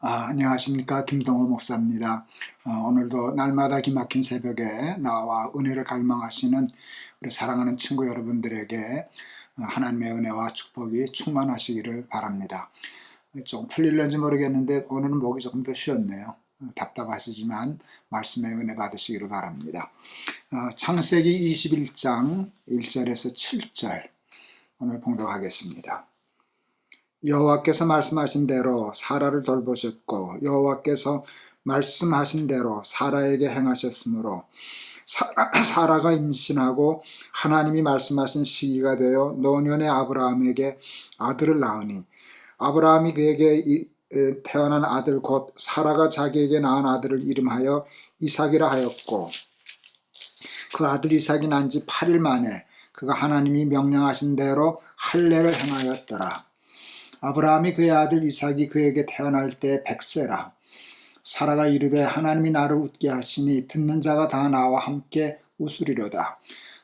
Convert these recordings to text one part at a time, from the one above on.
안녕하십니까. 김동호 목사입니다. 오늘도 날마다 기막힌 새벽에 나와 은혜를 갈망하시는 우리 사랑하는 친구 여러분들에게 하나님의 은혜와 축복이 충만하시기를 바랍니다. 좀 풀릴는지 모르겠는데 오늘은 목이 조금 더 쉬었네요. 답답하시지만 말씀의 은혜 받으시기를 바랍니다. 창세기 21장 1절에서 7절 오늘 봉독하겠습니다. 여호와께서 말씀하신 대로 사라를 돌보셨고 여호와께서 말씀하신 대로 사라에게 행하셨으므로 사라가 임신하고 하나님이 말씀하신 시기가 되어 노년의 아브라함에게 아들을 낳으니 아브라함이 그에게 태어난 아들 곧 사라가 자기에게 낳은 아들을 이름하여 이삭이라 하였고 그 아들 이삭이 난 지 8일 만에 그가 하나님이 명령하신 대로 할례를 행하였더라. 아브라함이 그의 아들 이삭이 그에게 태어날 때 100세라. 사라가 이르되 하나님이 나를 웃게 하시니 듣는 자가 다 나와 함께 웃으리로다.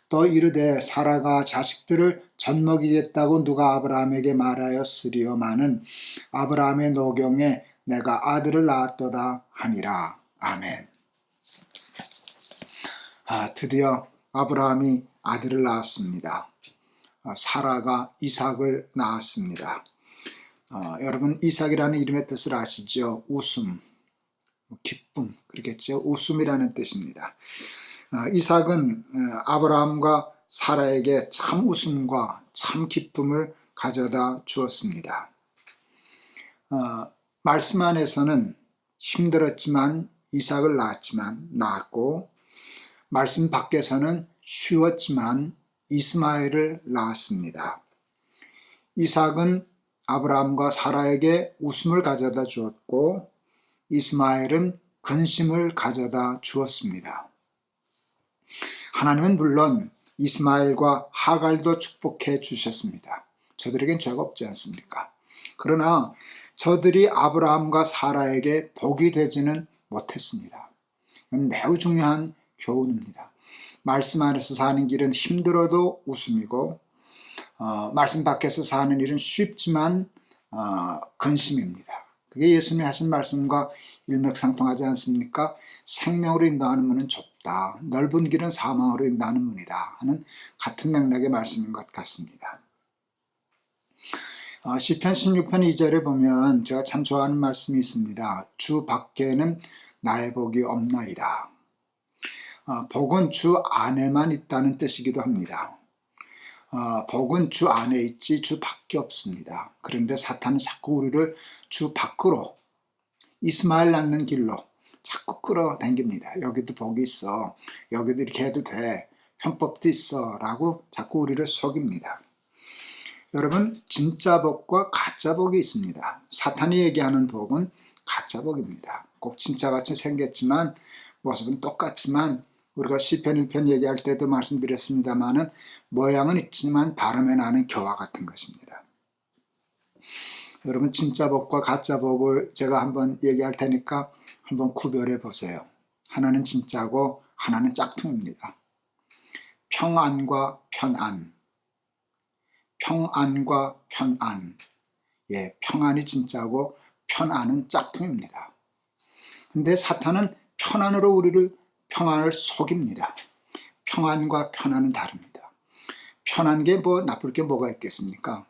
또 이르되 사라가 자식들을 젖먹이겠다고 누가 아브라함에게 말하였으리요마는 아브라함의 노경에 내가 아들을 낳았도다 하니라. 아멘. 드디어 아브라함이 아들을 낳았습니다. 사라가 이삭을 낳았습니다. 여러분 이삭이라는 이름의 뜻을 아시죠? 웃음, 기쁨, 그렇겠죠? 웃음이라는 뜻입니다. 이삭은 아브라함과 사라에게 참 웃음과 참 기쁨을 가져다 주었습니다. 말씀 안에서는 힘들었지만 이삭을 낳았고 말씀 밖에서는 쉬웠지만 이스마엘을 낳았습니다. 이삭은 아브라함과 사라에게 웃음을 가져다 주었고 이스마엘은 근심을 가져다 주었습니다. 하나님은 물론 이스마엘과 하갈도 축복해 주셨습니다. 저들에겐 죄가 없지 않습니까? 그러나 저들이 아브라함과 사라에게 복이 되지는 못했습니다. 이건 매우 중요한 교훈입니다. 말씀 안에서 사는 길은 힘들어도 웃음이고 말씀 밖에서 사는 일은 쉽지만 근심입니다. 그게 예수님이 하신 말씀과 일맥상통하지 않습니까? 생명으로 인도하는 문은 좁다. 넓은 길은 사망으로 인도하는 문이다. 하는 같은 맥락의 말씀인 것 같습니다. 시편 16편 2절에 보면 제가 참 좋아하는 말씀이 있습니다. 주 밖에는 나의 복이 없나이다. 복은 주 안에만 있다는 뜻이기도 합니다. 복은 주 안에 있지 주 밖에 없습니다. 그런데 사탄은 자꾸 우리를 주 밖으로 이스마엘 낳는 길로 자꾸 끌어당깁니다. 여기도 복이 있어. 여기도 이렇게 해도 돼. 편법도 있어. 라고 자꾸 우리를 속입니다. 여러분 진짜 복과 가짜 복이 있습니다. 사탄이 얘기하는 복은 가짜 복입니다. 꼭 진짜같이 생겼지만 모습은 똑같지만 우리가 시편 1편 얘기할 때도 말씀드렸습니다마는 모양은 있지만 발음에 나는 교와 같은 것입니다. 여러분 진짜 복과 가짜 복을 제가 한번 얘기할 테니까 한번 구별해 보세요. 하나는 진짜고 하나는 짝퉁입니다. 평안과 편안. 평안과 편안. 평안이 진짜고 편안은 짝퉁입니다. 근데 사탄은 평안을 속입니다. 평안과 편안은 다릅니다. 편한 게 나쁠 게 뭐가 있겠습니까?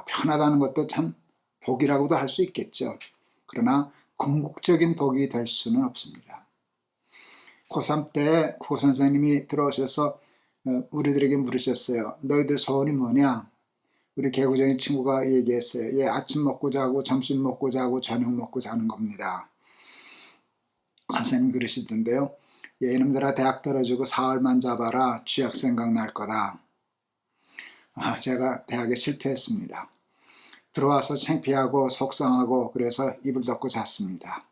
편하다는 것도 참 복이라고도 할 수 있겠죠. 그러나 궁극적인 복이 될 수는 없습니다. 고3 때 고 선생님이 들어오셔서 우리들에게 물으셨어요. 너희들 소원이 뭐냐? 우리 개구쟁이 친구가 얘기했어요. 아침 먹고 자고 점심 먹고 자고 저녁 먹고 자는 겁니다. 선생님 그러시던데요. 이놈들아 대학 떨어지고 사흘만 잡아라. 쥐약 생각 날 거다. 제가 대학에 실패했습니다. 들어와서 창피하고 속상하고 그래서 이불 덮고 잤습니다.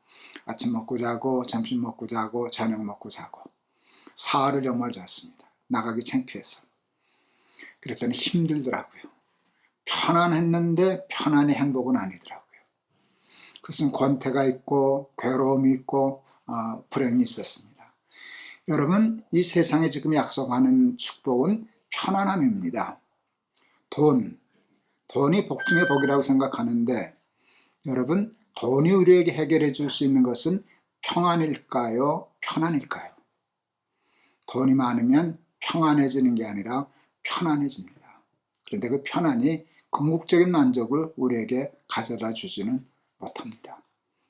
아침 먹고 자고 점심 먹고 자고 저녁 먹고 자고 사흘을 정말 잤습니다. 나가기 창피해서. 그랬더니 힘들더라고요. 편안했는데 편안이 행복은 아니더라고요. 그것은 권태가 있고 괴로움이 있고 불행이 있었습니다. 여러분 이 세상에 지금 약속하는 축복은 편안함입니다. 돈이 복 중의 복이라고 생각하는데 여러분, 돈이 우리에게 해결해 줄 수 있는 것은 평안일까요? 편안일까요? 돈이 많으면 평안해지는 게 아니라 편안해집니다. 그런데 그 편안이 궁극적인 만족을 우리에게 가져다 주지는 못합니다.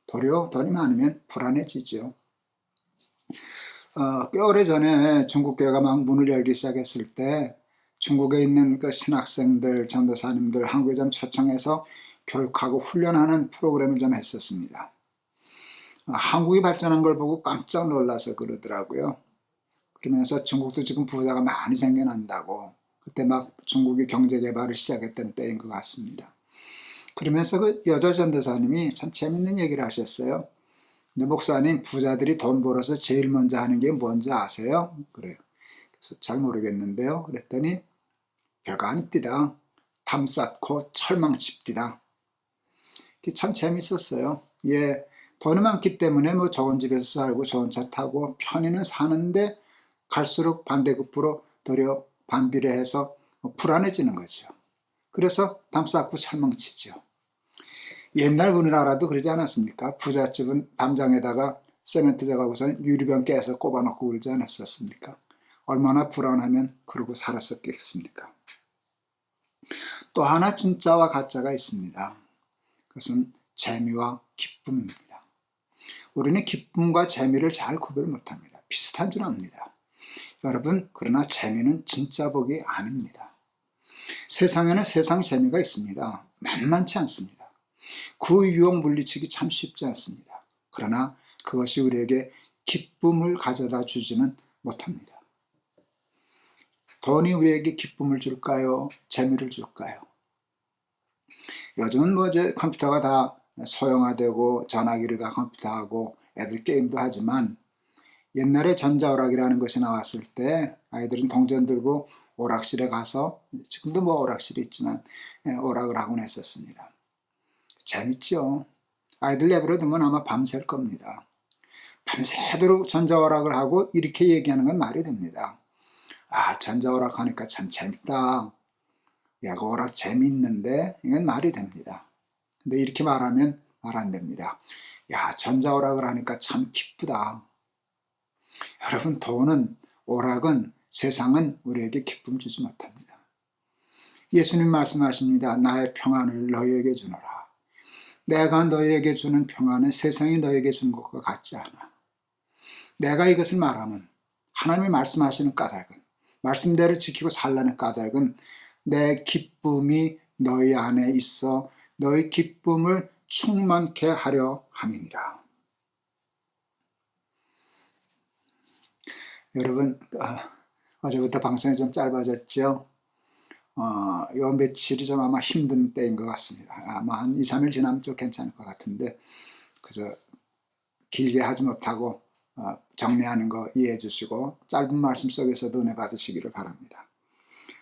도리어 돈이 많으면 불안해지죠. 꽤 오래전에 중국교회가 막 문을 열기 시작했을 때 중국에 있는 그 신학생들, 전도사님들 한국에 좀 초청해서 교육하고 훈련하는 프로그램을 좀 했었습니다. 한국이 발전한 걸 보고 깜짝 놀라서 그러더라고요. 그러면서 중국도 지금 부자가 많이 생겨난다고, 그때 막 중국이 경제 개발을 시작했던 때인 것 같습니다. 그러면서 그 여자 전도사님이 참 재밌는 얘기를 하셨어요. 근데 목사님, 부자들이 돈 벌어서 제일 먼저 하는 게 뭔지 아세요? 그래요. 그래서 잘 모르겠는데요. 그랬더니 별거 아닙디다. 담 쌓고 철망 칩디다. 참 재밌었어요. 예, 돈이 많기 때문에 뭐 좋은 집에서 살고 좋은 차 타고 편히는 사는데 갈수록 반대급부로 도리어 반비례해서 불안해지는 거죠. 그래서 담 쌓고 철망 치죠. 옛날 우리나라도 그러지 않았습니까? 부잣집은 담장에다가 세멘트 져가고서 유리병 깨서 꼽아놓고 그러지 않았었습니까? 얼마나 불안하면 그러고 살았었겠습니까? 또 하나 진짜와 가짜가 있습니다. 그것은 재미와 기쁨입니다. 우리는 기쁨과 재미를 잘 구별 못합니다. 비슷한 줄 압니다. 여러분, 그러나 재미는 진짜 복이 아닙니다. 세상에는 세상 재미가 있습니다. 만만치 않습니다. 그 유혹 물리치기 참 쉽지 않습니다. 그러나 그것이 우리에게 기쁨을 가져다 주지는 못합니다. 돈이 우리에게 기쁨을 줄까요? 재미를 줄까요? 요즘은 뭐 이제 컴퓨터가 다 소형화되고 전화기로 다 컴퓨터하고 애들 게임도 하지만 옛날에 전자오락이라는 것이 나왔을 때 아이들은 동전 들고 오락실에 가서, 지금도 뭐 오락실이 있지만 오락을 하곤 했었습니다. 재밌죠. 아이들 내버려두면 아마 밤샐 겁니다. 밤새도록 전자오락을 하고 이렇게 얘기하는 건 말이 됩니다. 아, 전자오락 하니까 참 재밌다. 야, 그 오락 재밌는데, 이건 말이 됩니다. 근데 이렇게 말하면 말 안 됩니다. 야, 전자오락을 하니까 참 기쁘다. 여러분, 돈은, 오락은, 세상은 우리에게 기쁨 주지 못합니다. 예수님 말씀하십니다. 나의 평안을 너희에게 주노라. 내가 너희에게 주는 평안은 세상이 너희에게 주는 것과 같지 않아. 내가 이것을 말하면 하나님이 말씀하시는 까닭은, 말씀대로 지키고 살라는 까닭은 내 기쁨이 너희 안에 있어 너희 기쁨을 충만케 하려 함이니라. 여러분, 어제부터 방송이 좀 짧아졌죠? 요 며칠이 좀 아마 힘든 때인 것 같습니다. 아마 한 2, 3일 지나면 좀 괜찮을 것 같은데, 그저 길게 하지 못하고 정리하는 거 이해해 주시고 짧은 말씀 속에서도 은혜 받으시기를 바랍니다.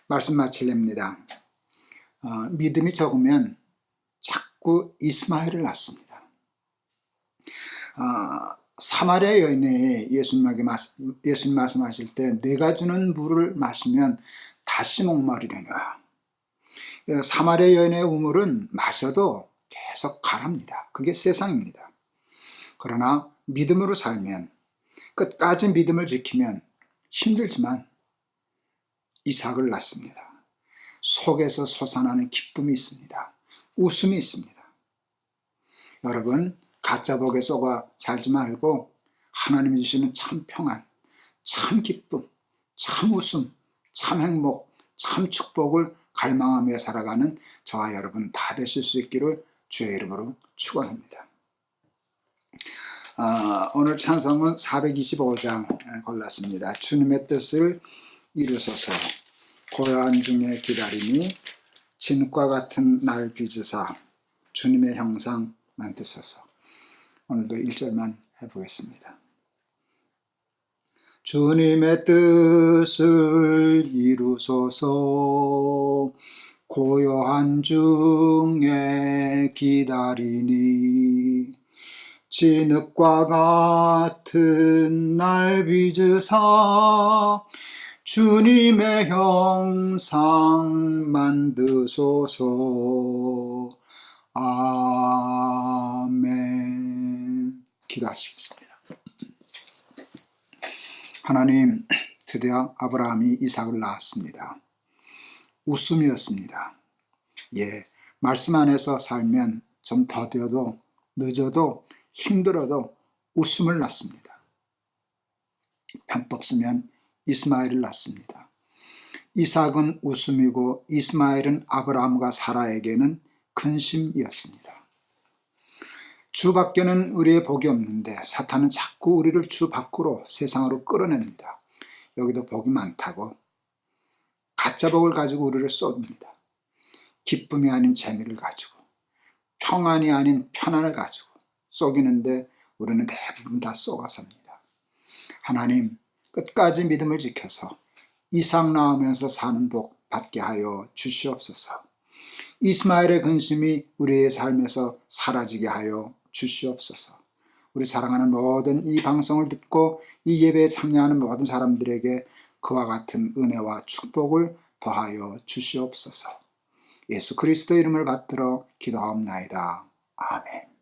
말씀 마치렵니다. 믿음이 적으면 자꾸 이스마엘을 낳습니다. 사마리아 여인이 예수님 말씀하실 때 내가 주는 물을 마시면 다시 목마르려니와. 사마리아 여인의 우물은 마셔도 계속 가랍니다. 그게 세상입니다. 그러나 믿음으로 살면, 끝까지 믿음을 지키면 힘들지만 이삭을 낳습니다. 속에서 솟아나는 기쁨이 있습니다. 웃음이 있습니다. 여러분, 가짜 복에 속아 살지 말고 하나님이 주시는 참 평안, 참 기쁨, 참 웃음, 참 행복, 참 축복을 갈망하며 살아가는 저와 여러분 다 되실 수 있기를 주의 이름으로 축원합니다. 오늘 찬송은 425장 골랐습니다. 주님의 뜻을 이루소서, 고요한 중에 기다리니 진흙과 같은 날 빚으사 주님의 형상 만드소서. 오늘도 1절만 해보겠습니다. 주님의 뜻을 이루소서, 고요한 중에 기다리니 진흙과 같은 날 빚으사 주님의 형상 만드소서. 아멘. 기도하시겠습니다. 하나님, 드디어 아브라함이 이삭을 낳았습니다. 웃음이었습니다. 말씀 안에서 살면 좀 더뎌도 늦어도 힘들어도 웃음을 낳습니다. 편법 쓰면 이스마엘을 낳습니다. 이삭은 웃음이고 이스마엘은 아브라함과 사라에게는 근심이었습니다. 주 밖에는 우리의 복이 없는데 사탄은 자꾸 우리를 주 밖으로 세상으로 끌어냅니다. 여기도 복이 많다고 가짜 복을 가지고 우리를 쏩니다. 기쁨이 아닌 재미를 가지고 평안이 아닌 편안을 가지고 쏘기는데 우리는 대부분 다 쏘아삽니다. 하나님, 끝까지 믿음을 지켜서 이삭 낳으면서 사는 복 받게 하여 주시옵소서. 이스마엘의 근심이 우리의 삶에서 사라지게 하여 주시옵소서. 우리 사랑하는 모든 이 방송을 듣고 이 예배에 참여하는 모든 사람들에게 그와 같은 은혜와 축복을 더하여 주시옵소서. 예수 그리스도 이름을 받들어 기도하옵나이다. 아멘.